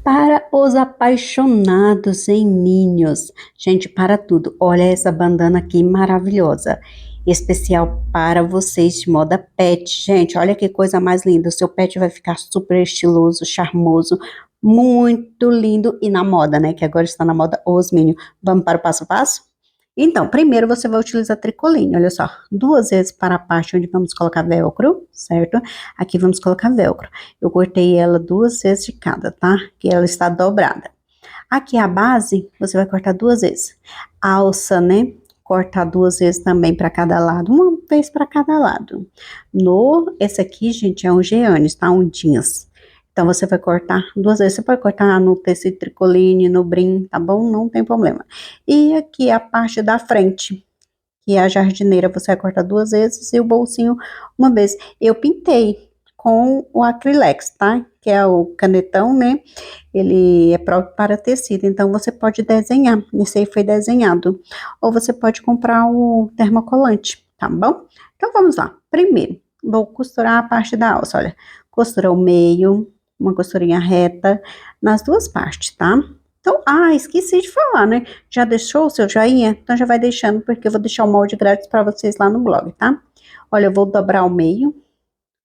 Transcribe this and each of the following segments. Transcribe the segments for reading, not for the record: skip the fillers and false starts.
Para os apaixonados em Minions, gente, para tudo. Olha essa bandana aqui maravilhosa. Especial para vocês de moda pet, gente. Olha que coisa mais linda. O seu pet vai ficar super estiloso, charmoso, muito lindo e na moda, né? Que agora está na moda os Minions. Vamos para o passo a passo? Então, primeiro você vai utilizar tricoline, olha só, duas vezes para a parte onde vamos colocar velcro, certo? Aqui vamos colocar velcro. Eu cortei ela duas vezes de cada, tá? Que ela está dobrada. Aqui a base, você vai cortar duas vezes. A alça, né? Cortar duas vezes também para cada lado, uma vez para cada lado. Esse aqui, gente, é um geanes, tá? Um jeans. Então, você vai cortar duas vezes. Você pode cortar no tecido tricoline, no brim, tá bom? Não tem problema. E aqui a parte da frente, que é a jardineira, você vai cortar duas vezes e o bolsinho uma vez. Eu pintei com o acrylex, tá? Que é o canetão, né? Ele é próprio para tecido, então você pode desenhar. Esse aí foi desenhado. Ou você pode comprar o termocolante, tá bom? Então vamos lá. Primeiro, vou costurar a parte da alça, olha. Costura o meio, uma costurinha reta nas duas partes, tá? Então, esqueci de falar, né? Já deixou o seu joinha? Então já vai deixando, porque eu vou deixar o molde grátis para vocês lá no blog, tá? Olha, eu vou dobrar o meio,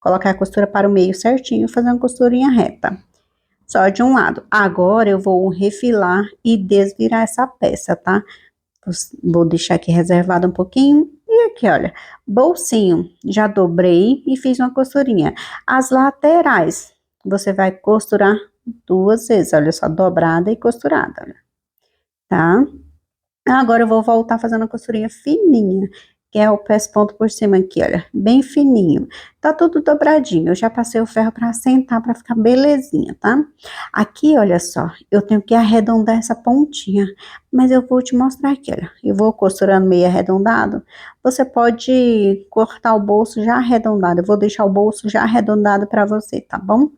colocar a costura para o meio certinho, fazer uma costurinha reta. Só de um lado. Agora eu vou refilar e desvirar essa peça, tá? Vou deixar aqui reservado um pouquinho. E aqui, olha, bolsinho, já dobrei e fiz uma costurinha. As laterais, você vai costurar duas vezes, olha só, dobrada e costurada, olha, tá? Agora eu vou voltar fazendo a costurinha fininha, que é o pesponto por cima aqui, olha, bem fininho. Tá tudo dobradinho, eu já passei o ferro para assentar, para ficar belezinha, tá? Aqui, olha só, eu tenho que arredondar essa pontinha, mas eu vou te mostrar aqui, olha. Eu vou costurando meio arredondado, você pode cortar o bolso já arredondado, eu vou deixar o bolso já arredondado para você, tá bom?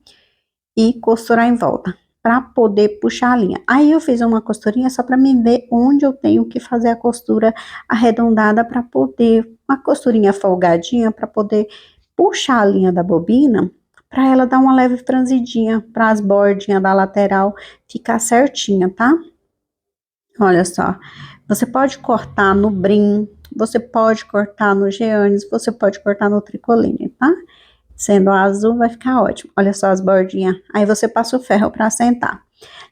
E costurar em volta, para poder puxar a linha. Aí eu fiz uma costurinha só para me ver onde eu tenho que fazer a costura arredondada para poder, uma costurinha folgadinha para poder puxar a linha da bobina, para ela dar uma leve franzidinha, para as bordinhas da lateral ficar certinha, tá? Olha só, você pode cortar no brim, você pode cortar no geanes, você pode cortar no tricoline, tá? Sendo azul, vai ficar ótimo. Olha só as bordinhas. Aí você passa o ferro para assentar.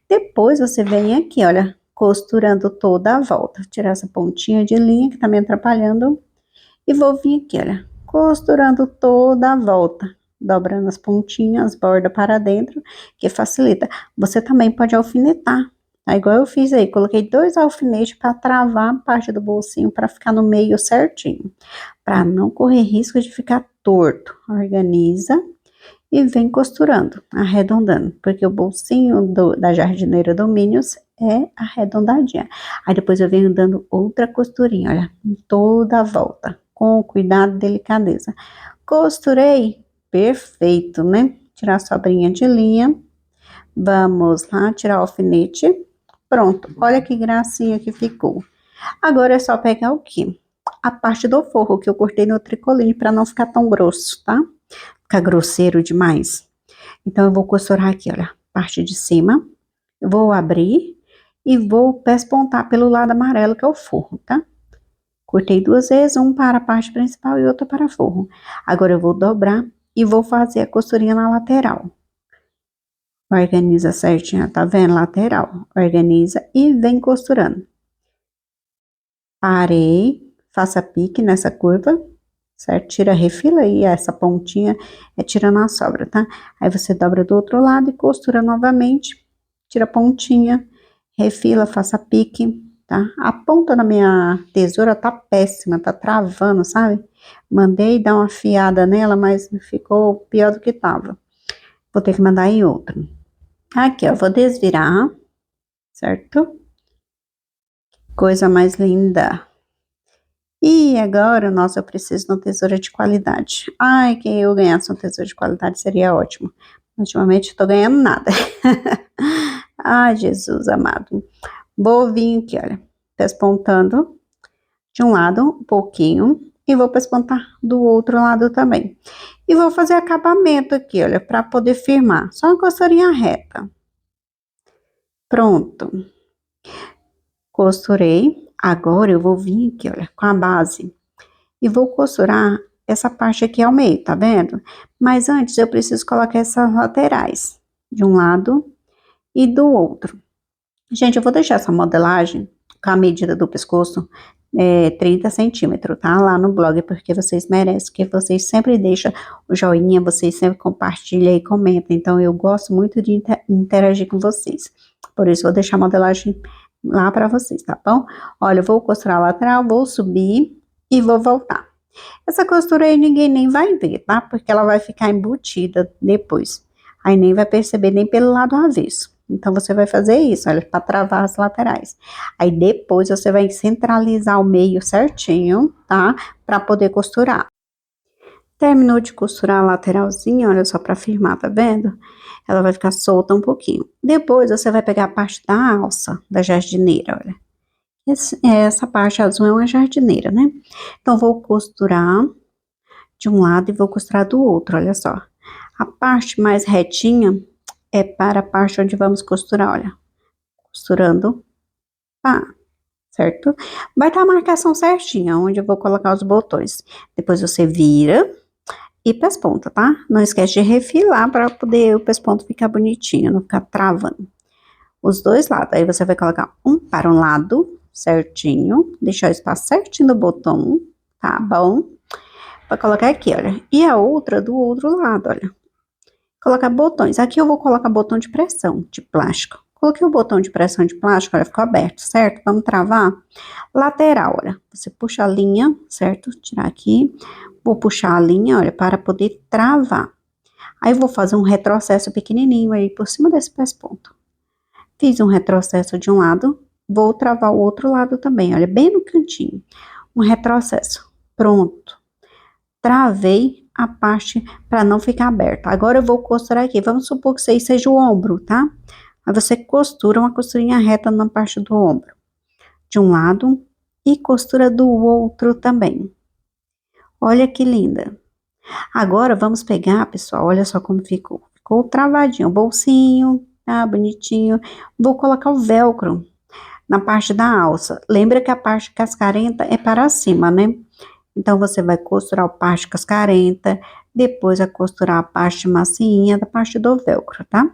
Depois você vem aqui, olha, costurando toda a volta. Vou tirar essa pontinha de linha que tá me atrapalhando. E vou vir aqui, olha, costurando toda a volta. Dobrando as pontinhas, borda para dentro, que facilita. Você também pode alfinetar. Tá igual eu fiz aí, coloquei dois alfinetes para travar a parte do bolsinho para ficar no meio certinho, para não correr risco de ficar torto. Organiza e vem costurando, arredondando, porque o bolsinho da jardineira do Minions é arredondadinha. Aí depois eu venho dando outra costurinha, olha, em toda a volta, com cuidado e delicadeza. Costurei, perfeito, né? Tirar a sobrinha de linha. Vamos lá, tirar o alfinete. Pronto, olha que gracinha que ficou. Agora é só pegar o quê? A parte do forro que eu cortei no tricoline para não ficar tão grosso, tá? Ficar grosseiro demais. Então eu vou costurar aqui, olha, parte de cima. Vou abrir e vou pespontar pelo lado amarelo que é o forro, tá? Cortei duas vezes, um para a parte principal e outro para o forro. Agora eu vou dobrar e vou fazer a costurinha na lateral. Organiza certinho, tá vendo? Lateral. Organiza e vem costurando. Parei, faça pique nessa curva, certo? Tira, refila aí essa pontinha, tirando a sobra, tá? Aí você dobra do outro lado e costura novamente, tira a pontinha, refila, faça pique, tá? A ponta da minha tesoura tá péssima, tá travando, sabe? Mandei dar uma afiada nela, mas ficou pior do que tava. Vou ter que mandar em outra. Aqui, ó, vou desvirar, certo? Coisa mais linda. E agora, nossa, eu preciso de uma tesoura de qualidade. Ai, que eu ganhasse uma tesoura de qualidade seria ótimo. Ultimamente eu tô ganhando nada. Ai, Jesus amado. Vou vir aqui, olha, pespontando de um lado um pouquinho e vou pespontar do outro lado também. E vou fazer acabamento aqui, olha, para poder firmar. Só uma costurinha reta. Pronto. Costurei. Agora eu vou vir aqui, olha, com a base. E vou costurar essa parte aqui ao meio, tá vendo? Mas antes eu preciso colocar essas laterais. De um lado e do outro. Gente, eu vou deixar essa modelagem com a medida do pescoço 30 centímetros, tá? Lá no blog, porque vocês merecem, que vocês sempre deixam o joinha, vocês sempre compartilham e comentam. Então, eu gosto muito de interagir com vocês. Por isso, vou deixar a modelagem lá pra vocês, tá bom? Olha, eu vou costurar a lateral, vou subir e vou voltar. Essa costura aí ninguém nem vai ver, tá? Porque ela vai ficar embutida depois. Aí nem vai perceber nem pelo lado avesso. Então, você vai fazer isso, olha, para travar as laterais. Aí, depois, você vai centralizar o meio certinho, tá? Para poder costurar. Terminou de costurar a lateralzinha, olha só, para firmar, tá vendo? Ela vai ficar solta um pouquinho. Depois, você vai pegar a parte da alça, da jardineira, olha. Essa parte azul é uma jardineira, né? Então, vou costurar de um lado e vou costurar do outro, olha só. A parte mais retinha é para a parte onde vamos costurar, olha. Costurando, tá, certo? Vai estar a marcação certinha, onde eu vou colocar os botões. Depois você vira e pesponta, tá? Não esquece de refilar para poder o pesponto ficar bonitinho, não ficar travando. Os dois lados, aí você vai colocar um para um lado, certinho, deixar o espaço certinho do botão, tá bom? Vai colocar aqui, olha. E a outra do outro lado, olha. Colocar botões. Aqui eu vou colocar botão de pressão de plástico. Coloquei o botão de pressão de plástico, olha, ficou aberto, certo? Vamos travar. Lateral, olha. Você puxa a linha, certo? Tirar aqui. Vou puxar a linha, olha, para poder travar. Aí eu vou fazer um retrocesso pequenininho aí por cima desse pesponto. Fiz um retrocesso de um lado. Vou travar o outro lado também, olha, bem no cantinho. Um retrocesso. Pronto. Travei a parte para não ficar aberta. Agora eu vou costurar aqui. Vamos supor que isso aí seja o ombro, tá? Aí você costura uma costurinha reta na parte do ombro. De um lado e costura do outro também. Olha que linda. Agora vamos pegar, pessoal, olha só como ficou. Ficou travadinho, o bolsinho, tá? Bonitinho. Vou colocar o velcro na parte da alça. Lembra que a parte cascarenta é para cima, né? Então, você vai costurar a parte cascarenta, depois vai costurar a parte massinha da parte do velcro, tá?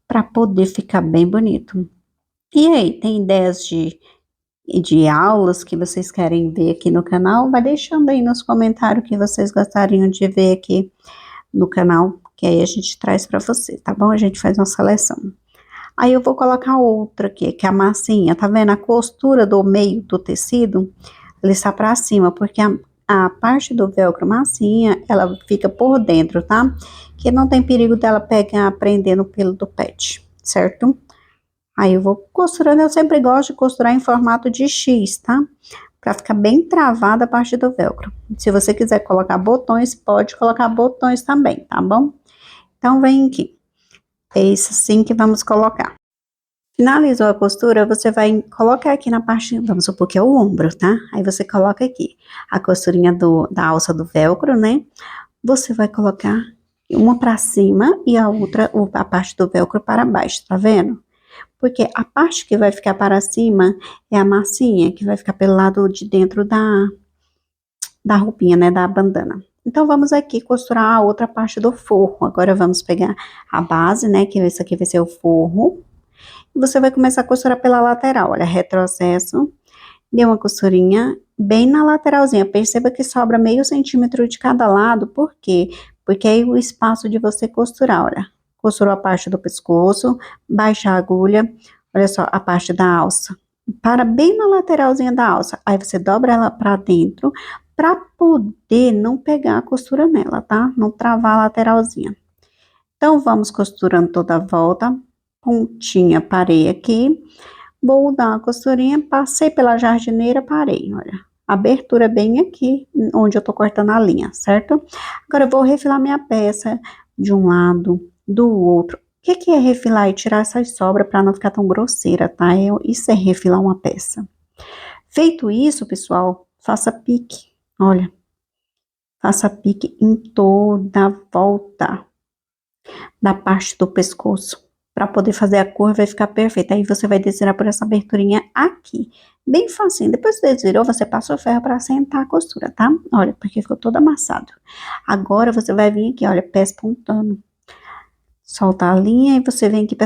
Para poder ficar bem bonito. E aí, tem ideias de aulas que vocês querem ver aqui no canal? Vai deixando aí nos comentários que vocês gostariam de ver aqui no canal, que aí a gente traz para você, tá bom? A gente faz uma seleção. Aí eu vou colocar outra aqui, que é a massinha, tá vendo? A costura do meio do tecido, ele está para cima, porque a parte do velcro massinha, ela fica por dentro, tá? Que não tem perigo dela pegar, prender no pelo do pet, certo? Aí eu vou costurando, eu sempre gosto de costurar em formato de X, tá? Pra ficar bem travada a parte do velcro. Se você quiser colocar botões, pode colocar botões também, tá bom? Então, vem aqui. É isso assim que vamos colocar. Finalizou a costura, você vai colocar aqui na parte, vamos supor que é o ombro, tá? Aí você coloca aqui a costurinha da alça do velcro, né? Você vai colocar uma para cima e a outra, a parte do velcro para baixo, tá vendo? Porque a parte que vai ficar para cima é a massinha, que vai ficar pelo lado de dentro da roupinha, né? Da bandana. Então, vamos aqui costurar a outra parte do forro. Agora, vamos pegar a base, né? Que esse aqui vai ser o forro. Você vai começar a costurar pela lateral, olha, retrocesso, dê uma costurinha bem na lateralzinha, perceba que sobra meio centímetro de cada lado, por quê? Porque aí o espaço de você costurar, olha, costurou a parte do pescoço, baixa a agulha, olha só, a parte da alça, para bem na lateralzinha da alça, aí você dobra ela para dentro, para poder não pegar a costura nela, tá? Não travar a lateralzinha. Então, vamos costurando toda a volta, pontinha, parei aqui, vou dar uma costurinha, passei pela jardineira, parei, olha, abertura bem aqui, onde eu tô cortando a linha, certo? Agora, eu vou refilar minha peça de um lado, do outro. O que que é refilar e tirar essas sobras para não ficar tão grosseira, tá? Isso é refilar uma peça. Feito isso, pessoal, faça pique, olha, faça pique em toda a volta da parte do pescoço. para poder fazer a cor, vai ficar perfeita. Aí você vai desvirar por essa aberturinha aqui. Bem facinho. Depois que desvirou, você passa o ferro para assentar a costura, tá? Olha, porque ficou todo amassado. Agora você vai vir aqui, olha, pé espontâneo. Solta a linha e você vem aqui pé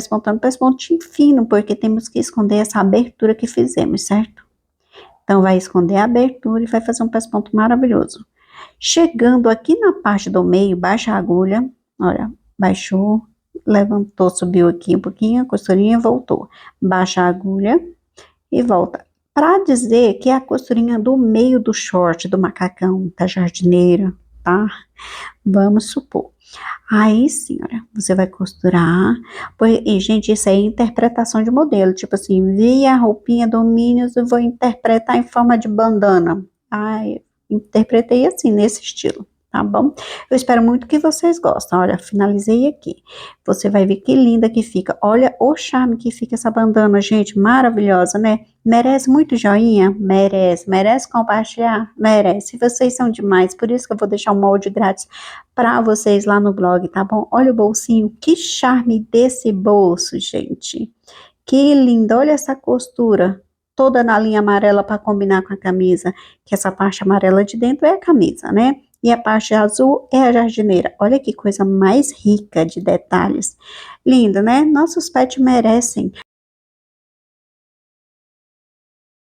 pontinho fino, porque temos que esconder essa abertura que fizemos, certo? Então, vai esconder a abertura e vai fazer um pesponto maravilhoso. Chegando aqui na parte do meio, baixa a agulha, olha, baixou, levantou, subiu aqui um pouquinho, a costurinha voltou. Baixa a agulha e volta. Para dizer que é a costurinha do meio do short, do macacão, da jardineira, tá? Vamos supor. Aí, senhora, você vai costurar. E, gente, isso aí é interpretação de modelo. Tipo assim, vi a roupinha do Minions, eu vou interpretar em forma de bandana. Ai, interpretei assim, nesse estilo, tá bom? Eu espero muito que vocês gostem. Olha, finalizei aqui. Você vai ver que linda que fica. Olha o charme que fica essa bandana, gente. Maravilhosa, né? Merece muito joinha? Merece. Merece compartilhar? Merece. Vocês são demais. Por isso que eu vou deixar um molde grátis para vocês lá no blog, tá bom? Olha o bolsinho, que charme desse bolso, gente. Que lindo, olha essa costura, toda na linha amarela para combinar com a camisa, que essa parte amarela de dentro é a camisa, né? E a parte azul é a jardineira. Olha que coisa mais rica de detalhes. Linda, né? Nossos pets merecem.